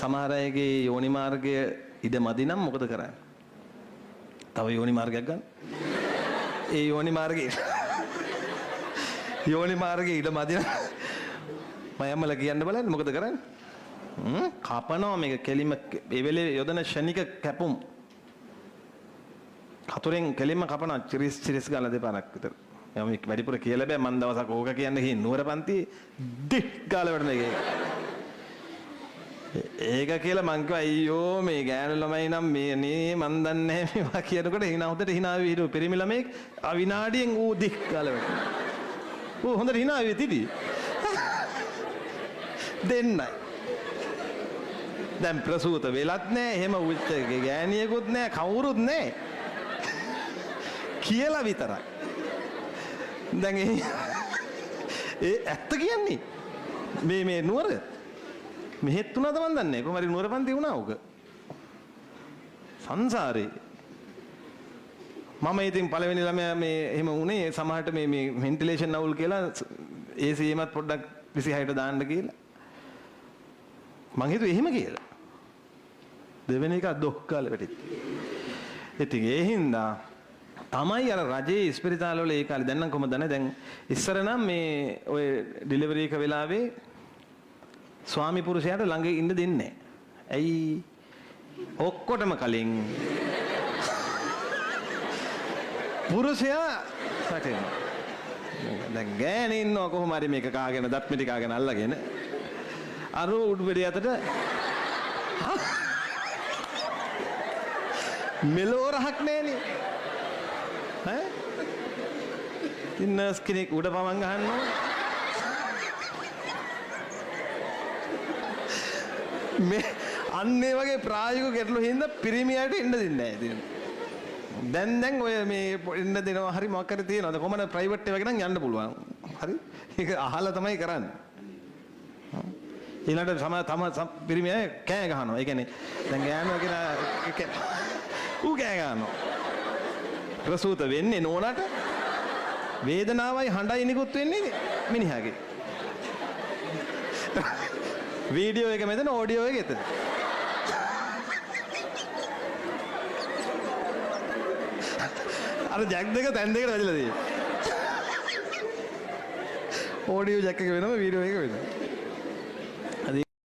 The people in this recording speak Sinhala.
සමහර අයගේ යෝනි මාර්ගය ඉඩ මදි නම් මොකද කරන්නේ? තව යෝනි මාර්ගයක් ගන්න. ඒ යෝනි මාර්ගයේ ඉඩ මදි නම් මයම්මල කියන්න බලන්න මොකද කරන්නේ? කපනවා මේක කෙලිම ඒ වෙලේ යොදන ෂණික කැපුම්. හතුරෙන් කෙලිම කපනවා චිරිස් ගාලා දෙපාරක් විතර. මම වැඩිපුර කියලා බෑ මන් දවසක් ඕක කියන්න ගිහින් නුවර පන්ති ඩික් ගාලා වටන එක. ඒක කියලා මං කිව්වා අයියෝ මේ ගෑනු ළමයි නම් මේ නේ මන් දන්නේ නැහැ මේවා කියනකොට hina හොඳට hina වෙවි හිටු පෙරිමි ළමෙක් අවිනාඩියෙන් ඌ ඩික් ගාලා වටන. ඌ හොඳට hina වෙවි තිටි. දෙන්නයි. දැන් ප්‍රසූත වෙලත් නැහැ එහෙම උච්ච ගෑණියෙකුත් නැහැ කවුරුත් නැහැ. කියලා විතරයි. දැන් ඒ ඇත්ත කියන්නේ මේ නුවර මෙහෙත් තුනද මන් දන්නේ කොහොම හරි නුවර පන්ති වුණා උක සංසාරේ මම ඉතින් පළවෙනි ළමයා මේ එහෙම වුණේ සමහරට මේ වෙන්ටිලේෂන් අවුල් කියලා AC එකත් පොඩ්ඩක් 26ට දාන්න කියලා මං හිතුවේ එහෙම කියලා දෙවෙනි එක දොක් කාලේ වැටිච්ච ඉතින් ඒ හින්දා තමයි අර රජයේ ඉස්පිරිතාල වල ඒ කාලේ දැන් නම් කොහමද දන්නේ දැන් ඉස්සර නම් මේ ඔය ඩිලිවරි එක වෙලාවේ ස්වාමි පුරුෂයාට ළඟ ඉන්න දෙන්නේ නැහැ. ඇයි ඔක්කොටම කලින් පුරුෂයා සැකේන. දැන් ගෑණි ඉන්නවා කොහොම හරි මේක කාගෙන දත් මිටි කාගෙන අල්ලගෙන අර උඩුබෙඩිය අතට මෙලෝ රහක් නැහනේ. ඈ ඉන්නස් කෙනෙක් උඩ පවන් ගහනවා මේ අන්න ඒ වගේ ප්‍රායෝගික ගැටලු හින්දා පිරිමියට ඉන්න දෙන්නේ නැහැ ඉතින් දැන් ඔය මේ ඉන්න දෙනවා හරි මොකක් හරි තියෙනවද කොහමද ප්‍රයිවට් එක නම් යන්න පුළුවන් හරි ඒක අහලා තමයි කරන්නේ ඊළඟට තම පිරිමිය කෑ ගහනවා ඒ කියන්නේ දැන් ගෑනුවා කියන ඌ කෑ ගහනවා ප්‍රසූත වෙන්නේ නෝනට වේදනාවයි හඬයි නිකුත් වෙන්නේ මිනිහාගේ වීඩියෝ එක මෙතන ඔඩියෝ එක එතන අර ජැක් දෙක තැන් දෙකට වැදිලා තියෙනවා ඔඩියෝ ජැක් එක වෙනම වීඩියෝ එක වෙනම